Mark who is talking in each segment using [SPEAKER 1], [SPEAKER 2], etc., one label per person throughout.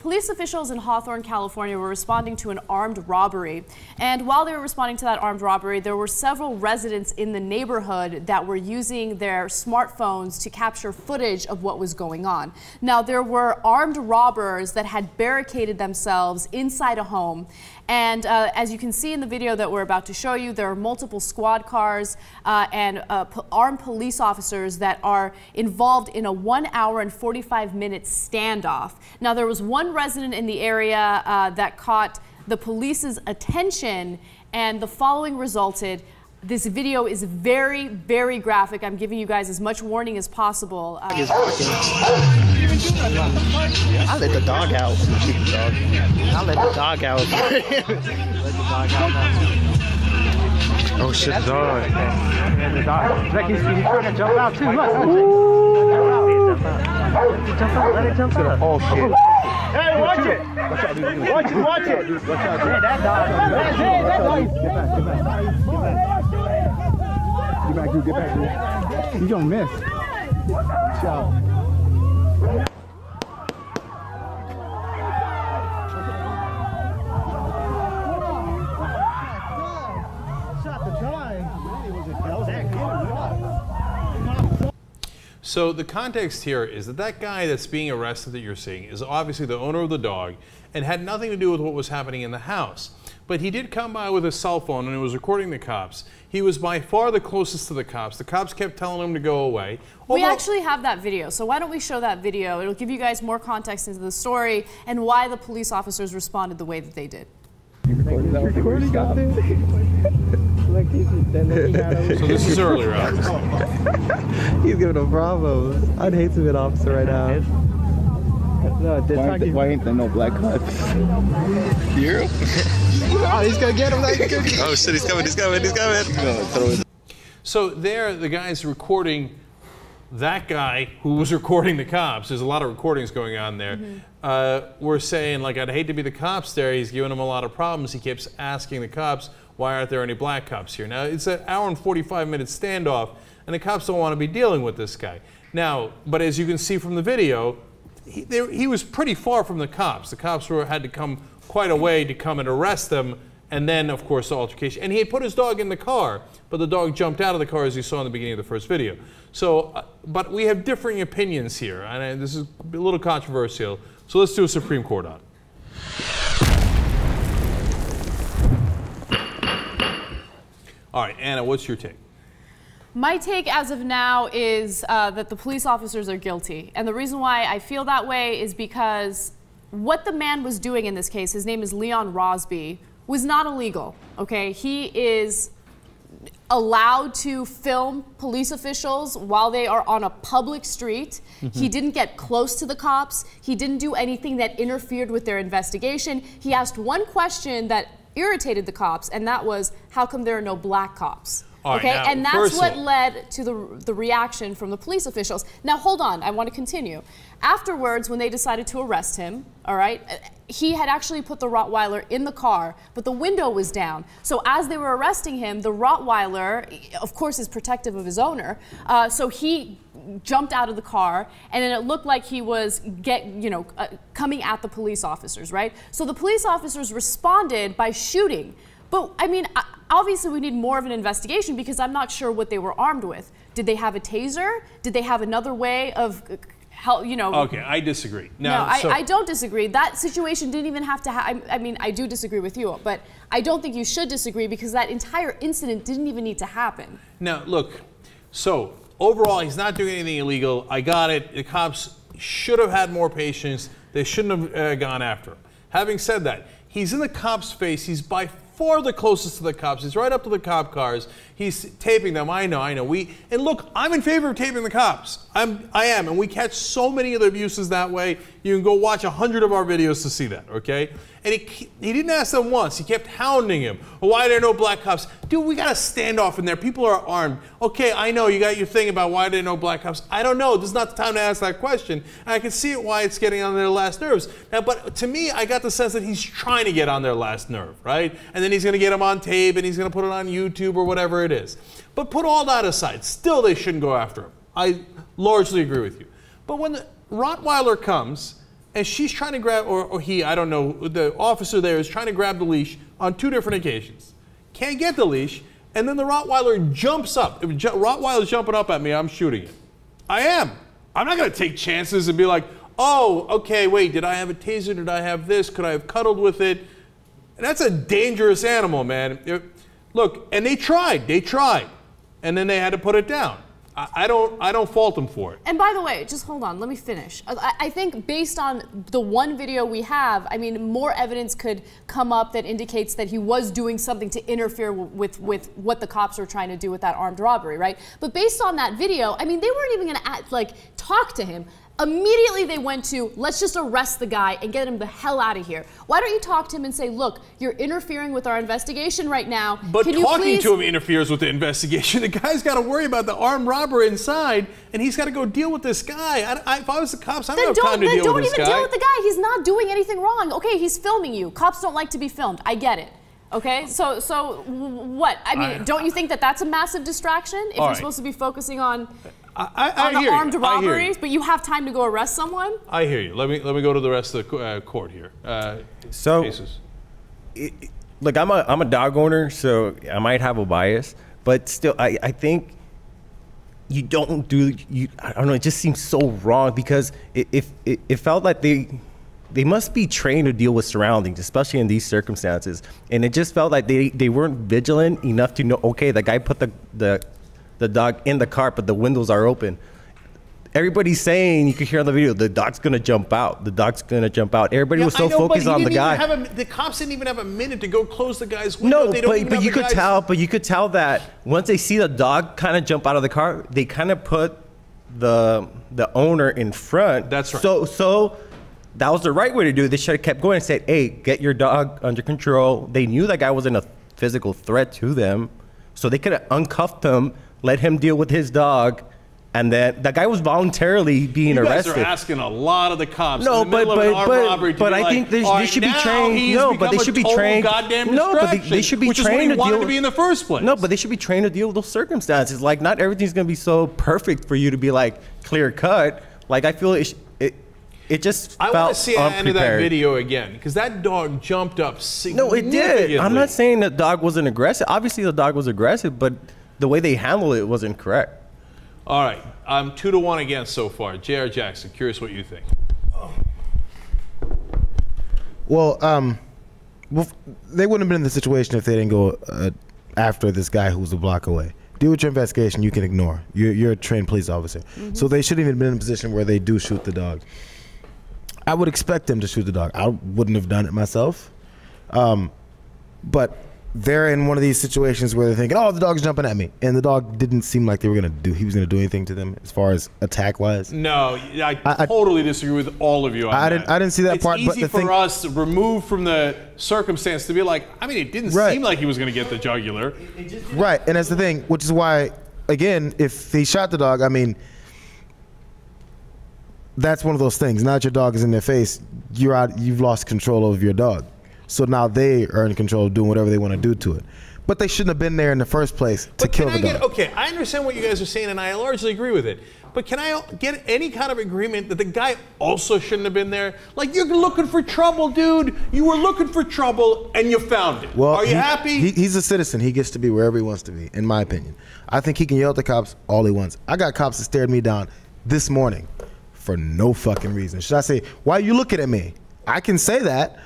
[SPEAKER 1] Police officials in Hawthorne, California were responding to an armed robbery. And while they were responding to that armed robbery, there were several residents in the neighborhood that were using their smartphones to capture footage of what was going on. Now, there were armed robbers that had barricaded themselves inside a home. And as you can see in the video that we're about to show you, there are multiple squad cars and armed police officers that are involved in a 1 hour and 45-minute standoff. Now, there was one resident in the area that caught the police's attention, and the following resulted. This video is very, very graphic. I'm giving you guys as much warning as possible.
[SPEAKER 2] I let the dog out. I let the dog out.
[SPEAKER 3] Oh shit, the dog.
[SPEAKER 4] And the dog. Look, he's trying to jump out too. Look. Jump out. Let it jump out.
[SPEAKER 3] Oh shit.
[SPEAKER 4] Hey, watch it. Watch it. Watch out. Hey, that dog. Hey, that dog. Get back, dude. Get back, dude. You gonna miss. Watch out.
[SPEAKER 5] So the context here is that that guy that's being arrested that you're seeing is obviously the owner of the dog and had nothing to do with what was happening in the house. But he did come by with his cell phone and was recording the cops. He was by far the closest to the cops. The cops kept telling him to go away.
[SPEAKER 1] We actually have that video, so why don't we show that video? It'll give you guys more context into the story and why the police officers responded the way that they did.
[SPEAKER 5] So this is earlier on.
[SPEAKER 2] He's giving them bravos. I'd hate to be an officer right now.
[SPEAKER 4] Why ain't there no black cops?
[SPEAKER 3] Here?
[SPEAKER 2] Oh, he's gonna get him.
[SPEAKER 3] Oh shit, he's coming.
[SPEAKER 5] So there, the guy's recording that guy who was recording the cops. There's a lot of recordings going on there. We're saying, like, I'd hate to be the cops there. He's giving them a lot of problems. He keeps asking the cops, why aren't there any black cops here? Now, it's an hour and 45-minute standoff, and the cops don't want to be dealing with this guy. Now, but as you can see from the video, he was pretty far from the cops. The cops had to come quite a way to come and arrest them, and then, of course, the altercation. And he had put his dog in the car, but the dog jumped out of the car, as you saw in the beginning of the first video. So, but we have differing opinions here, and this is a little controversial. So let's do a Supreme Court on it. All right, Anna, what's your take?
[SPEAKER 1] My take as of now is that the police officers are guilty. And the reason why I feel that way is because what the man was doing in this case, his name is Leon Rosby, was not illegal, okay? He is allowed to film police officials while they are on a public street. He didn't get close to the cops. He didn't do anything that interfered with their investigation. He asked one question that irritated the cops, and that was, how come there are no black cops? Okay,
[SPEAKER 5] now,
[SPEAKER 1] and that's what led to the reaction from the police officials. Now, hold on, I want to continue. Afterwards, when they decided to arrest him, all right, he had actually put the Rottweiler in the car, but the window was down. So as they were arresting him, the Rottweiler, of course, is protective of his owner, so he jumped out of the car, and then it looked like he was coming at the police officers, right? So the police officers responded by shooting. But, I mean, obviously we need more of an investigation because I'm not sure what they were armed with. Did they have a taser? Did they have another way of,
[SPEAKER 5] Okay, I disagree. Now,
[SPEAKER 1] no, I don't disagree. That situation didn't even have to I mean, I do disagree with you, but I don't think you should disagree because that entire incident didn't even need to happen.
[SPEAKER 5] Now, look, so overall, he's not doing anything illegal. I got it. The cops should have had more patience. They shouldn't have gone after him. Having said that, he's in the cop's face. He's by far the closest to the cops. He's right up to the cop cars. He's taping them. I know. And look, I'm in favor of taping the cops. I am, and we catch so many of the abuses that way. You can go watch 100 of our videos to see that, okay? And he didn't ask them once. He kept hounding him. Why are there no black cops? Dude, we got a standoff in there. People are armed. Okay, I know you got your thing about why are there no black cops. I don't know. This is not the time to ask that question. And I can see it why it's getting on their last nerves. Now, but to me, I got the sense that he's trying to get on their last nerve, right? And then he's going to get them on tape and he's going to put it on YouTube or whatever it is. But put all that aside, still they shouldn't go after him. I largely agree with you. But when the Rottweiler comes, and she's trying to grab, or he, I don't know, the officer there is trying to grab the leash on 2 different occasions. Can't get the leash, and then the Rottweiler jumps up. If Rottweiler's jumping up at me, I'm shooting it. I am. I'm not going to take chances and be like, oh, okay, wait, did I have a taser? Did I have this? Could I have cuddled with it? And that's a dangerous animal, man. Look, and they tried, and then they had to put it down. I don't fault them for it.
[SPEAKER 1] And by the way, just hold on, let me finish. I think based on the one video we have, I mean, more evidence could come up that indicates that he was doing something to interfere with what the cops were trying to do with that armed robbery, right? But based on that video, I mean, they weren't even gonna talk to him. Immediately they went to, let's just arrest the guy and get him the hell out of here. Why don't you talk to him and say, look, you're interfering with our investigation right now.
[SPEAKER 5] But talking to him interferes with the investigation. The guy's got to worry about the armed robber inside, and he's got to go deal with this guy. If I was the cops, I don't have time to deal with this guy.
[SPEAKER 1] Don't even deal with the guy. He's not doing anything wrong. Okay, he's filming you. Cops don't like to be filmed. I get it. Okay, so what? I mean, don't you think that that's a massive distraction if you're supposed to be focusing on the armed robberies, but you have time to go arrest someone?
[SPEAKER 5] I hear you. Let me go to the rest of the court here.
[SPEAKER 6] Look, I'm a dog owner, so I might have a bias, but still, I think you don't do. I don't know. It just seems so wrong because it felt like they must be trained to deal with surroundings, especially in these circumstances. And it just felt like they weren't vigilant enough to know, okay, the guy put the dog in the car, but the windows are open. Everybody's saying, you could hear on the video, the dog's gonna jump out. The dog's gonna jump out. Everybody was so focused on the guy.
[SPEAKER 5] The cops didn't even have a minute to go close the guy's window.
[SPEAKER 6] No, but you could tell that once they see the dog kind of jump out of the car, they kind of put the owner in front.
[SPEAKER 5] That's right.
[SPEAKER 6] So that was the right way to do it. They should have kept going and said, hey, get your dog under control. They knew that guy wasn't a physical threat to them. So they could have uncuffed him, let him deal with his dog, and then that guy was voluntarily being arrested.
[SPEAKER 5] You guys are asking a lot of the cops.
[SPEAKER 6] No,
[SPEAKER 5] in the middle of an armed robbery
[SPEAKER 6] but I think they should be trained. No, but they should be trained. No, but they should be trained to deal
[SPEAKER 5] to be in the first place.
[SPEAKER 6] No, but they should be trained to deal with those circumstances. Like, not everything's gonna be so perfect for you to be like clear cut. Like, I feel it just felt unprepared.
[SPEAKER 5] I want to see the end of that video again, because that dog jumped up significantly.
[SPEAKER 6] No, it did. I'm not saying the dog wasn't aggressive. Obviously, the dog was aggressive, but the way they handled it wasn't correct.
[SPEAKER 5] All right, I'm 2-1 against so far. J.R. Jackson, curious what you think.
[SPEAKER 7] Well, they wouldn't have been in the situation if they didn't go after this guy who was a block away. Deal with your investigation, you can ignore. You're a trained police officer. Mm-hmm. So they shouldn't even been in a position where they do shoot the dog. I would expect them to shoot the dog. I wouldn't have done it myself. But they're in one of these situations where they're thinking, oh, the dog's jumping at me. And the dog didn't seem like he was going to do anything to them as far as attack-wise.
[SPEAKER 5] No, I totally disagree with all of you on that.
[SPEAKER 7] I didn't see that part.
[SPEAKER 5] It's easy for us, removed from the circumstance, to be like, I mean, it didn't seem like he was going to get the jugular.
[SPEAKER 7] Right, and that's the thing, which is why, again, if he shot the dog, I mean, that's one of those things. Now that your dog is in their face, you've lost control of your dog. So now they are in control of doing whatever they want to do to it. But they shouldn't have been there in the first place to kill the dog.
[SPEAKER 5] Okay, I understand what you guys are saying, and I largely agree with it. But can I get any kind of agreement that the guy also shouldn't have been there? Like, you're looking for trouble, dude. You were looking for trouble, and you found it.
[SPEAKER 7] Well,
[SPEAKER 5] are you happy?
[SPEAKER 7] He's a citizen. He gets to be wherever he wants to be, in my opinion. I think he can yell at the cops all he wants. I got cops that stared me down this morning for no fucking reason. Should I say, why are you looking at me? I can say that.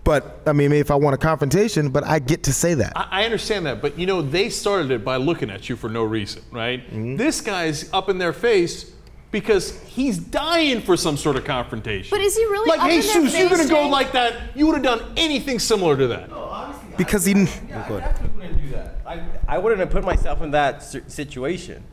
[SPEAKER 7] But, I mean, maybe if I want a confrontation, but I get to say that.
[SPEAKER 5] I understand that, but, you know, they started it by looking at you for no reason, right? Mm-hmm. This guy's up in their face because he's dying for some sort of confrontation.
[SPEAKER 1] But is he really
[SPEAKER 5] like,
[SPEAKER 1] up
[SPEAKER 5] hey,
[SPEAKER 1] in their face,
[SPEAKER 5] you're going to go like that? You would have done anything similar to that.
[SPEAKER 6] No, honestly,
[SPEAKER 7] because he...
[SPEAKER 6] I definitely wouldn't do that. I wouldn't have put myself in that situation.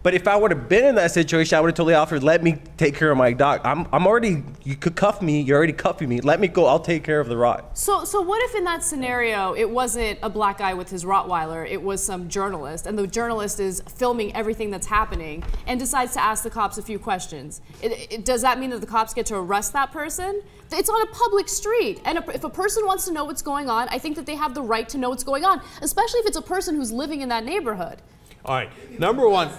[SPEAKER 6] But if I would have been in that situation, I would have totally offered, let me take care of my dog. I'm already, you could cuff me, you're already cuffing me. Let me go, I'll take care of the rot.
[SPEAKER 1] So what if in that scenario, it wasn't a black guy with his Rottweiler, it was some journalist, and the journalist is filming everything that's happening and decides to ask the cops a few questions? Does that mean that the cops get to arrest that person? It's on a public street, and if a person wants to know what's going on, I think that they have the right to know what's going on, especially if it's a person who's living in that neighborhood.
[SPEAKER 5] All right, number one.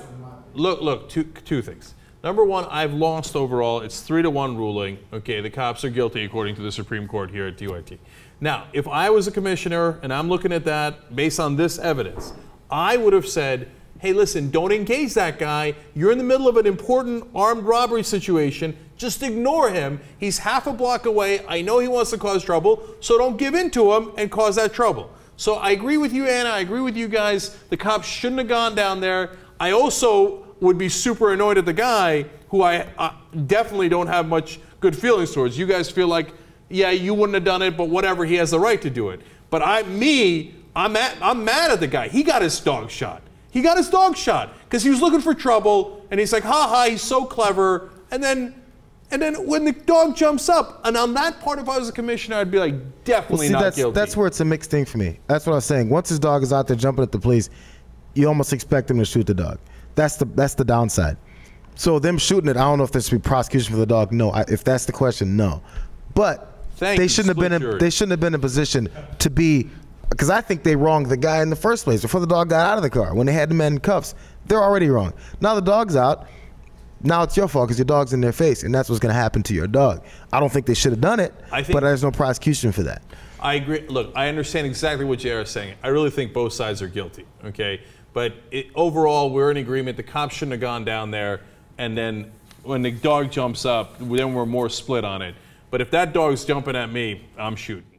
[SPEAKER 5] Look, two things. Number one, I've lost overall. It's 3-1 ruling. Okay, the cops are guilty according to the Supreme Court here at DYT. Now, if I was a commissioner and I'm looking at that based on this evidence, I would have said, hey, listen, don't engage that guy. You're in the middle of an important armed robbery situation. Just ignore him. He's half a block away. I know he wants to cause trouble, so don't give in to him and cause that trouble. So I agree with you, Anna. I agree with you guys. The cops shouldn't have gone down there. I also would be super annoyed at the guy who I definitely don't have much good feelings towards. You guys feel like, yeah, you wouldn't have done it, but whatever, he has the right to do it. But I'm mad at the guy. He got his dog shot. He got his dog shot because he was looking for trouble, and he's like, ha ha, he's so clever. And then when the dog jumps up, and on that part, if I was a commissioner, I'd be like, definitely not guilty.
[SPEAKER 7] That's where it's a mixed thing for me. That's what I was saying. Once his dog is out there jumping at the police, you almost expect him to shoot the dog. That's the downside. So them shooting it, I don't know if there should be prosecution for the dog. No, if that's the question, no. But they shouldn't have been in a position to be, because I think they wronged the guy in the first place before the dog got out of the car. When they had the man in cuffs, they're already wrong. Now the dog's out. Now it's your fault because your dog's in their face, and that's what's going to happen to your dog. I don't think they should have done it, but there's no prosecution for that.
[SPEAKER 5] I agree. Look, I understand exactly what JR is saying. I really think both sides are guilty, okay? But overall, we're in agreement. The cops shouldn't have gone down there, and then when the dog jumps up, then we're more split on it. But if that dog's jumping at me, I'm shooting.